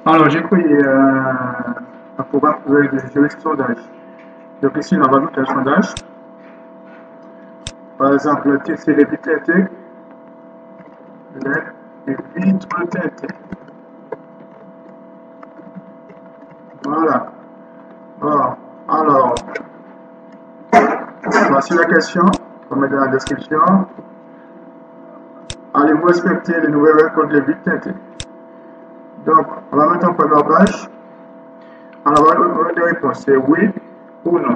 Alors, j'ai créé un programme pour gérer ce sondage. Donc ici, on va ajouter un sondage. Par exemple, le titre, c'est les vitres teintées. Les vitres teintées. Voilà. Bon. Alors, voici la question. On met dans la description. Allez-vous respecter les nouvelles règles contre les vitres teintées? Donc, on va mettre en première page. Alors, on va des réponses. C'est oui ou non.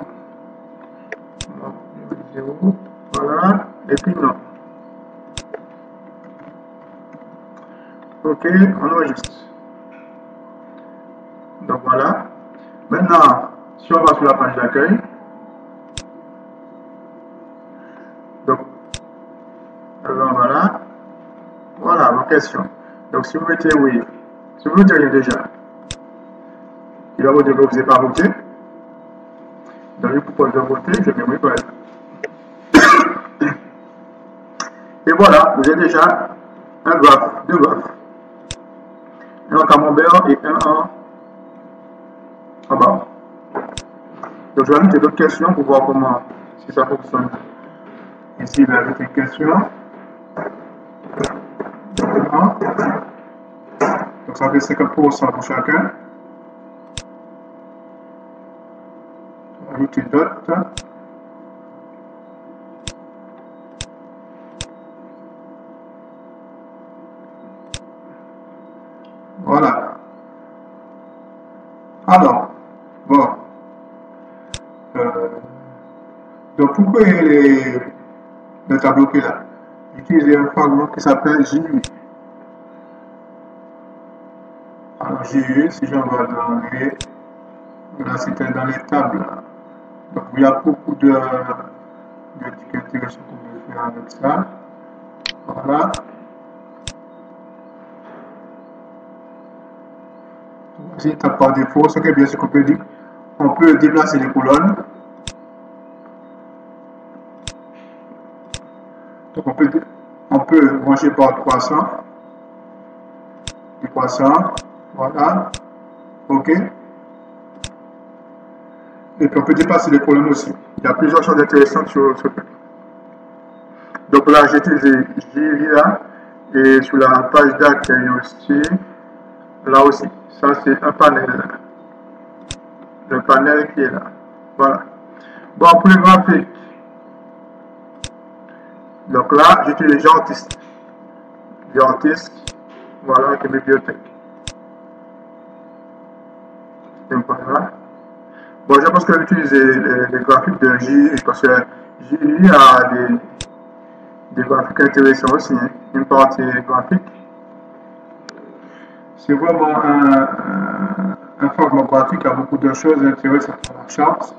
Voilà. Et puis non. Ok, on enregistre. Donc voilà. Maintenant, si on va sur la page d'accueil, donc voilà, voilà vos questions. Donc si vous mettez oui, si vous ne mettez rien déjà, il va vous dire que vous n'avez pas voté. Donc il vous propose de voter, je mets oui pour elle. Et voilà, vous avez déjà un graphe, deux graphes. Un en camembert et un en bas. Donc je vais ajouter d'autres questions pour voir comment, si ça fonctionne. Ici, il va ajouter une question. Donc ça fait 50% pour chacun. Ajouter d'autres. Voilà. Alors, bon. Donc pour créer le tableau qui est là, utilisez un fragment qui s'appelle JU. Alors JU, si j'en vais dans les, là c'était dans les tables. Donc il y a beaucoup de trucs intéressants qu'on peut faire avec ça. Voilà. Voici étape par défaut, ce qui est bien, c'est qu'on peut dire, on peut déplacer les colonnes. Donc on peut brancher par croissant, décroissant, voilà, ok. Et puis on peut dépasser les colonnes aussi. Il y a plusieurs choses intéressantes sur ce truc. Donc là, j'ai utilisé JVA et sur la page d'accueil aussi, là aussi. Ça, c'est un panel. Le panel qui est là. Voilà. Bon, pour le graphique. Donc là, j'utilise Geantist. Geantist, voilà, avec une bibliothèque. Donc voilà. Bon, je pense que j'utilise les graphiques de J, parce que J a des graphiques intéressants aussi, hein. Une partie graphique. C'est vraiment un format graphique a beaucoup de choses intéressantes dans la charte.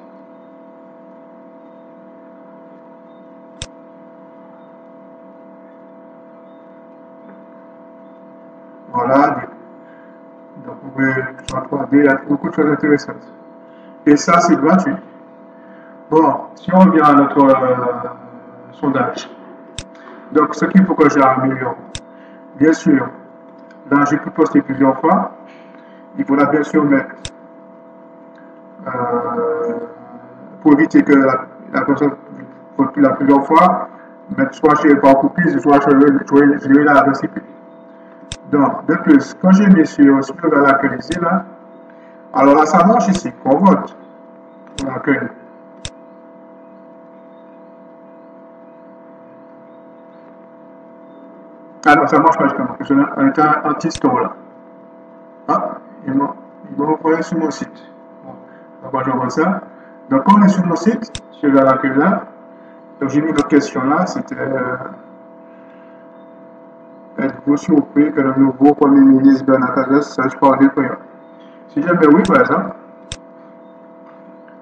Voilà. Donc vous pouvez sur 3D, il y a beaucoup de choses intéressantes. Et ça, c'est gratuit. Bon, si on revient à notre sondage. Donc, ce qu'il faut que j'améliore, bien sûr, là, j'ai pu poster plusieurs fois. Il faudra bien sûr mettre, pour éviter que la personne vote la plusieurs fois, mettre soit chez par cookies, soit chez la recipe. Donc, de plus, quand j'ai mis sur l'accueil ici, là, alors là, ça marche ici, qu'on vote pour l'accueil. Ah non, ça marche pas justement, parce qu'on est un anti-store là. Ah, il m'a envoyé sur mon site. Bon, d'abord je vois ça. Donc, quand on est sur mon site, sur l'accueil là, donc j'ai mis notre question là, c'était êtes-vous surpris que le nouveau Premier ministre Bernard Cazeneuve sache parler créole? Si je mets oui, par exemple,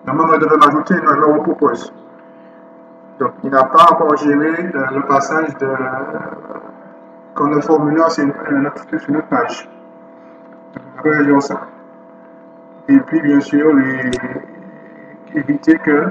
normalement, il devait m'ajouter une me propose. Donc, il n'a pas encore géré le passage de quand le formulaire c'est sur notre page. Donc, on va réagir ça. Et puis, bien sûr, éviter que